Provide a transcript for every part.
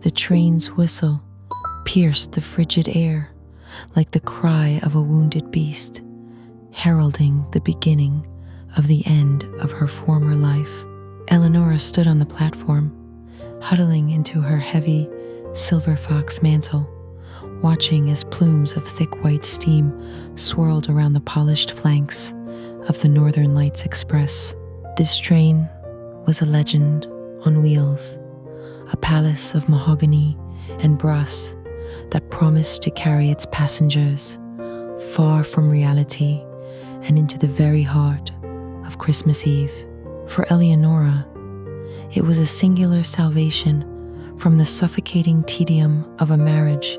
The train's whistle pierced the frigid air like the cry of a wounded beast, heralding the beginning of the end of her former life. Eleanor stood on the platform, huddling into her heavy silver fox mantle, watching as plumes of thick white steam swirled around the polished flanks of the Northern Lights Express. This train was a legend on wheels, a palace of mahogany and brass that promised to carry its passengers far from reality and into the very heart of Christmas Eve. For Eleanor, it was a singular salvation from the suffocating tedium of a marriage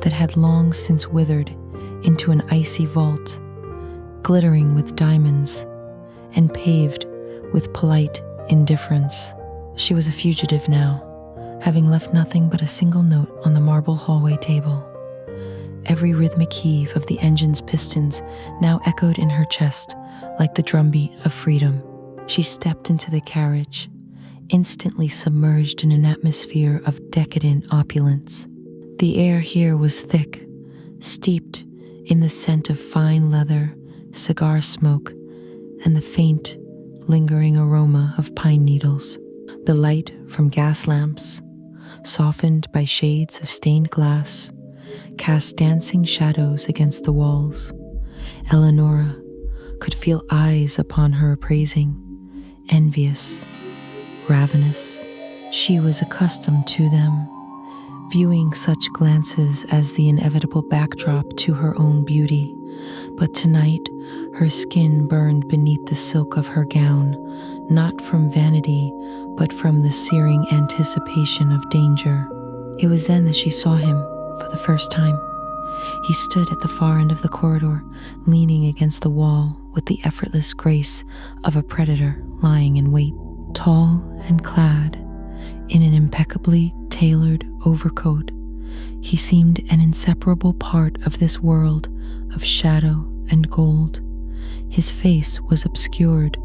that had long since withered into an icy vault, glittering with diamonds and paved with polite indifference. She was a fugitive now, having left nothing but a single note on the marble hallway table. Every rhythmic heave of the engine's pistons now echoed in her chest like the drumbeat of freedom. She stepped into the carriage, instantly submerged in an atmosphere of decadent opulence. The air here was thick, steeped in the scent of fine leather, cigar smoke, and the faint, lingering aroma of pine needles. The light from gas lamps, softened by shades of stained glass, cast dancing shadows against the walls. Eleanor could feel eyes upon her appraising, envious, ravenous. She was accustomed to them, viewing such glances as the inevitable backdrop to her own beauty. But tonight, her skin burned beneath the silk of her gown, not from vanity, but from the searing anticipation of danger. It was then that she saw him for the first time. He stood at the far end of the corridor, leaning against the wall with the effortless grace of a predator lying in wait. Tall and clad in an impeccably tailored overcoat, he seemed an inseparable part of this world of shadow and gold. His face was obscured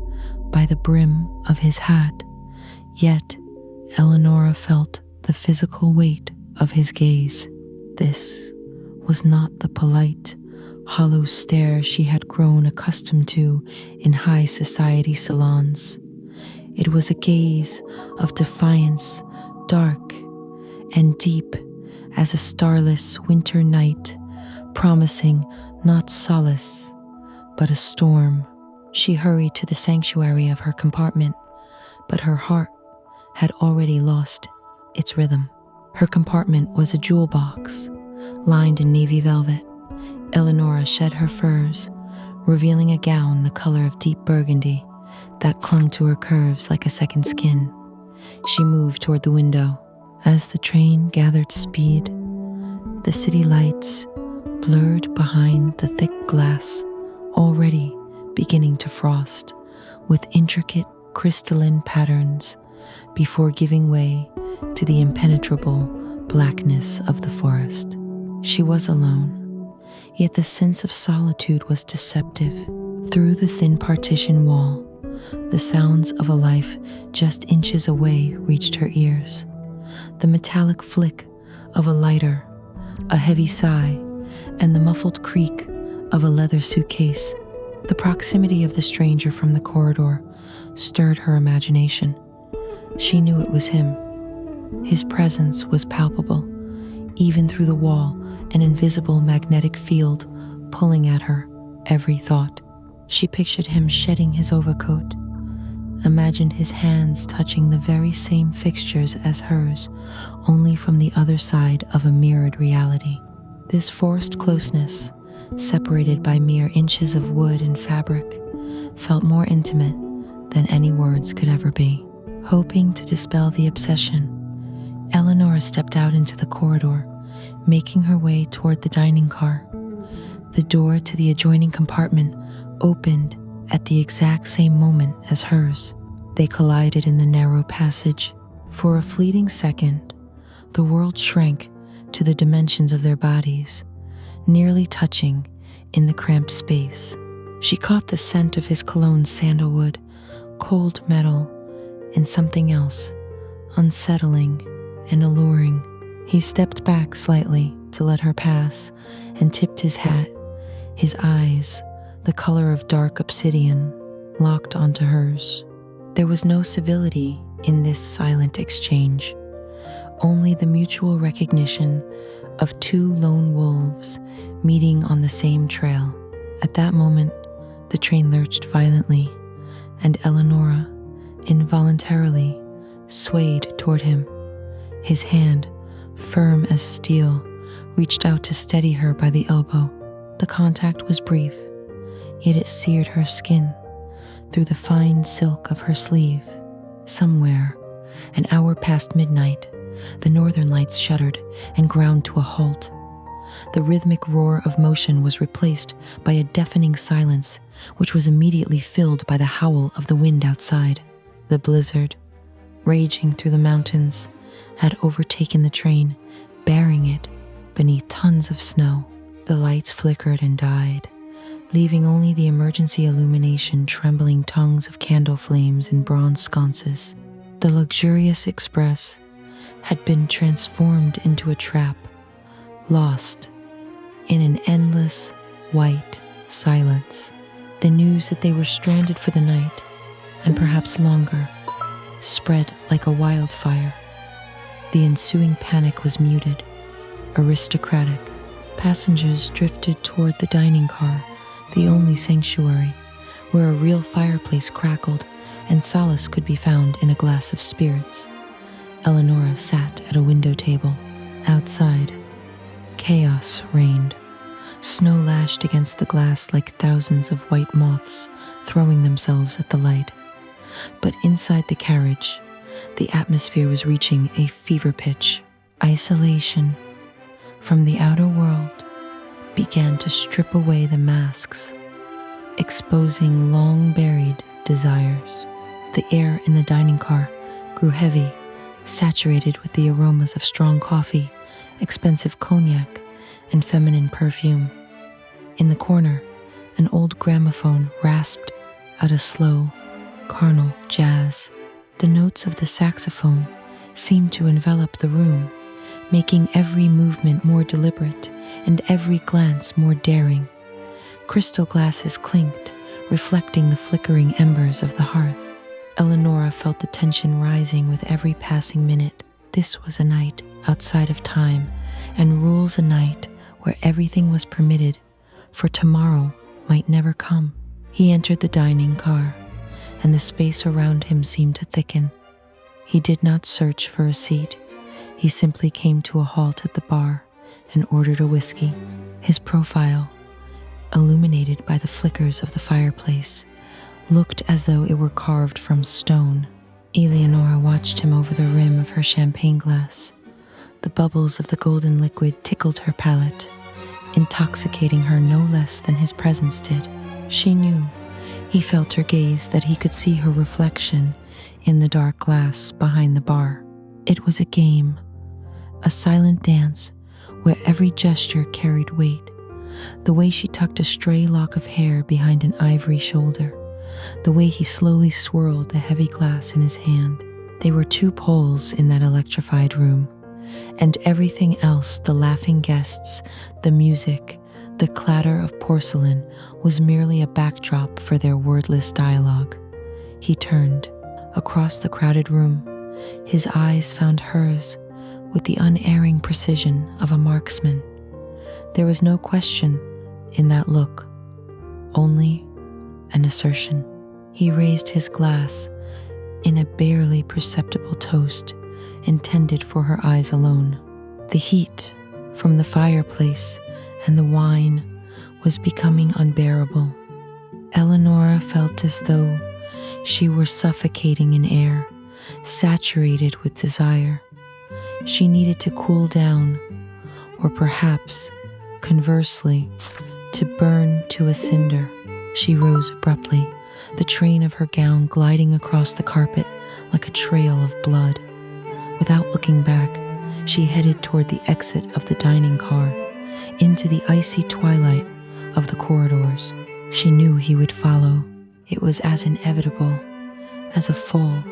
by the brim of his hat, yet Eleanor felt the physical weight of his gaze. This was not the polite, hollow stare she had grown accustomed to in high society salons. It was a gaze of defiance, dark and deep as a starless winter night, promising not solace, but a storm. She hurried to the sanctuary of her compartment, but her heart had already lost its rhythm. Her compartment was a jewel box, lined in navy velvet. Eleanor shed her furs, revealing a gown the color of deep burgundy that clung to her curves like a second skin. She moved toward the window. As the train gathered speed, the city lights blurred behind the thick glass, already beginning to frost with intricate crystalline patterns before giving way to the impenetrable blackness of the forest. She was alone, yet the sense of solitude was deceptive. Through the thin partition wall, the sounds of a life just inches away reached her ears. The metallic flick of a lighter, a heavy sigh, and the muffled creak of a leather suitcase. The proximity of the stranger from the corridor stirred her imagination. She knew it was him. His presence was palpable, even through the wall, an invisible magnetic field pulling at her every thought. She pictured him shedding his overcoat, imagined his hands touching the very same fixtures as hers, only from the other side of a mirrored reality. This forced closeness, separated by mere inches of wood and fabric, felt more intimate than any words could ever be. Hoping to dispel the obsession, Eleanor stepped out into the corridor, making her way toward the dining car. The door to the adjoining compartment opened at the exact same moment as hers. They collided in the narrow passage. For a fleeting second, the world shrank to the dimensions of their bodies, nearly touching in the cramped space. She caught the scent of his cologne sandalwood, cold metal, and something else, unsettling and alluring. He stepped back slightly to let her pass and tipped his hat, his eyes, the color of dark obsidian, locked onto hers. There was no civility in this silent exchange, only the mutual recognition of two lone wolves meeting on the same trail. At that moment, the train lurched violently, and Eleanor involuntarily swayed toward him. His hand, firm as steel, reached out to steady her by the elbow. The contact was brief, yet it seared her skin through the fine silk of her sleeve. Somewhere, an hour past midnight, the northern lights shuddered and ground to a halt. The rhythmic roar of motion was replaced by a deafening silence, which was immediately filled by the howl of the wind outside. The blizzard, raging through the mountains, had overtaken the train, burying it beneath tons of snow. The lights flickered and died, leaving only the emergency illumination trembling tongues of candle flames in bronze sconces. The luxurious express had been transformed into a trap, lost in an endless, white silence. The news that they were stranded for the night, and perhaps longer, spread like a wildfire. The ensuing panic was muted, aristocratic. Passengers drifted toward the dining car, the only sanctuary, where a real fireplace crackled and solace could be found in a glass of spirits. Eleanor sat at a window table. Outside, chaos reigned. Snow lashed against the glass like thousands of white moths throwing themselves at the light. But inside the carriage, the atmosphere was reaching a fever pitch. Isolation from the outer world began to strip away the masks, exposing long-buried desires. The air in the dining car grew heavy, saturated with the aromas of strong coffee, expensive cognac, and feminine perfume. In the corner, an old gramophone rasped out a slow, carnal jazz. The notes of the saxophone seemed to envelop the room, making every movement more deliberate and every glance more daring. Crystal glasses clinked, reflecting the flickering embers of the hearth. Eleanor felt the tension rising with every passing minute. This was a night outside of time, and rules a night where everything was permitted, for tomorrow might never come. He entered the dining car, and the space around him seemed to thicken. He did not search for a seat. He simply came to a halt at the bar and ordered a whiskey. His profile, illuminated by the flickers of the fireplace, looked as though it were carved from stone. Eleanor watched him over the rim of her champagne glass. The bubbles of the golden liquid tickled her palate, intoxicating her no less than his presence did. She knew, he felt her gaze, that he could see her reflection in the dark glass behind the bar. It was a game, a silent dance where every gesture carried weight. The way she tucked a stray lock of hair behind an ivory shoulder, the way he slowly swirled the heavy glass in his hand. They were two poles in that electrified room, and everything else, the laughing guests, the music, the clatter of porcelain, was merely a backdrop for their wordless dialogue. He turned. Across the crowded room, his eyes found hers with the unerring precision of a marksman. There was no question in that look, only an assertion. He raised his glass in a barely perceptible toast intended for her eyes alone. The heat from the fireplace and the wine was becoming unbearable. Eleanor felt as though she were suffocating in air, saturated with desire. She needed to cool down, or perhaps, conversely, to burn to a cinder. She rose abruptly, the train of her gown gliding across the carpet like a trail of blood. Without looking back, she headed toward the exit of the dining car, into the icy twilight of the corridors. She knew he would follow. It was as inevitable as a fall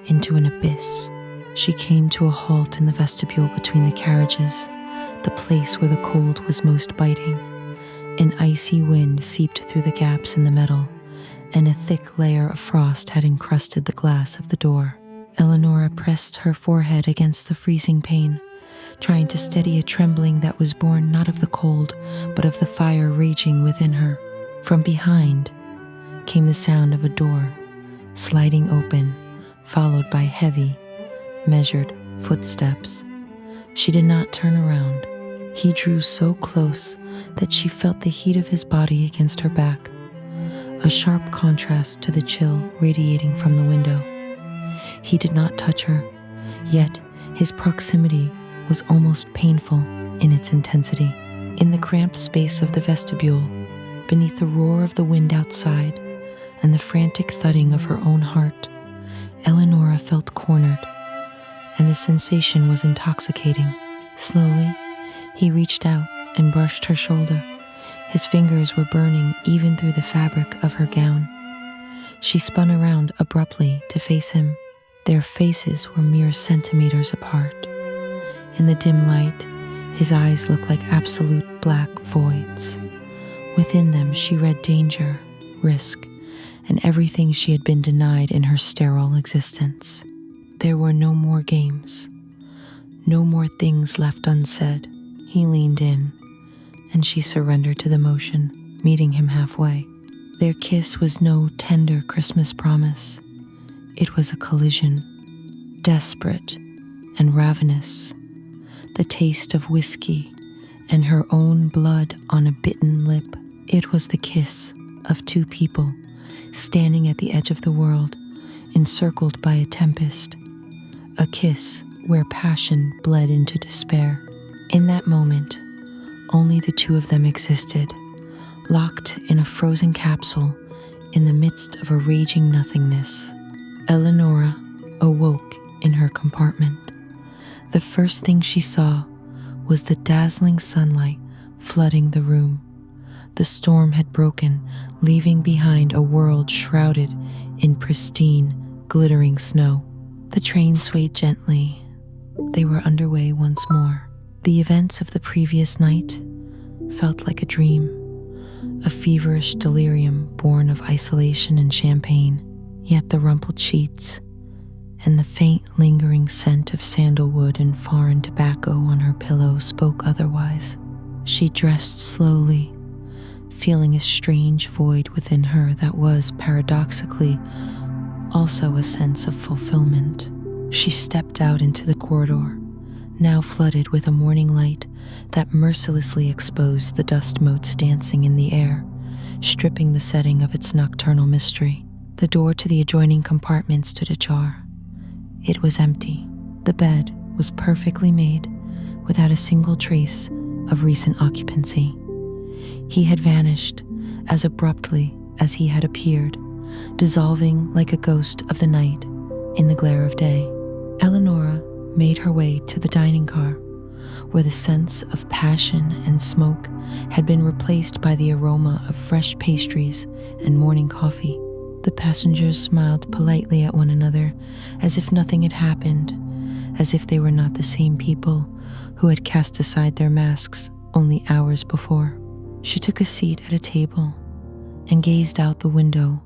into an abyss. She came to a halt in the vestibule between the carriages, the place where the cold was most biting. An icy wind seeped through the gaps in the metal, and a thick layer of frost had encrusted the glass of the door. Eleanor pressed her forehead against the freezing pane, trying to steady a trembling that was born not of the cold, but of the fire raging within her. From behind came the sound of a door sliding open, followed by heavy, measured footsteps. She did not turn around. He drew so close that she felt the heat of his body against her back, a sharp contrast to the chill radiating from the window. He did not touch her, yet his proximity was almost painful in its intensity. In the cramped space of the vestibule, beneath the roar of the wind outside and the frantic thudding of her own heart, Eleanor felt cornered, and the sensation was intoxicating. Slowly, he reached out and brushed her shoulder. His fingers were burning even through the fabric of her gown. She spun around abruptly to face him. Their faces were mere centimeters apart. In the dim light, his eyes looked like absolute black voids. Within them, she read danger, risk, and everything she had been denied in her sterile existence. There were no more games, no more things left unsaid. He leaned in, and she surrendered to the motion, meeting him halfway. Their kiss was no tender Christmas promise. It was a collision, desperate and ravenous, the taste of whiskey and her own blood on a bitten lip. It was the kiss of two people standing at the edge of the world, encircled by a tempest, a kiss where passion bled into despair. In that moment, only the two of them existed, locked in a frozen capsule in the midst of a raging nothingness. Eleanor awoke in her compartment. The first thing she saw was the dazzling sunlight flooding the room. The storm had broken, leaving behind a world shrouded in pristine, glittering snow. The train swayed gently. They were underway once more. The events of the previous night felt like a dream, a feverish delirium born of isolation and champagne. Yet the rumpled sheets and the faint lingering scent of sandalwood and foreign tobacco on her pillow spoke otherwise. She dressed slowly, feeling a strange void within her that was, paradoxically, also a sense of fulfillment. She stepped out into the corridor, now flooded with a morning light that mercilessly exposed the dust motes dancing in the air, stripping the setting of its nocturnal mystery. The door to the adjoining compartment stood ajar. It was empty. The bed was perfectly made, without a single trace of recent occupancy. He had vanished as abruptly as he had appeared, dissolving like a ghost of the night in the glare of day. Eleanor made her way to the dining car, where the sense of passion and smoke had been replaced by the aroma of fresh pastries and morning coffee. The passengers smiled politely at one another, as if nothing had happened, as if they were not the same people who had cast aside their masks only hours before. She took a seat at a table and gazed out the window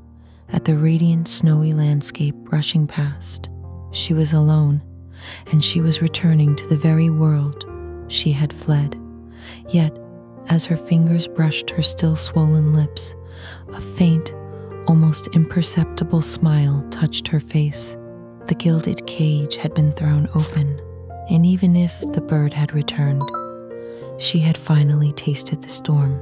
at the radiant snowy landscape rushing past. She was alone, and she was returning to the very world she had fled. Yet, as her fingers brushed her still swollen lips, a faint, almost imperceptible smile touched her face. The gilded cage had been thrown open, and even if the bird had returned, she had finally tasted the storm.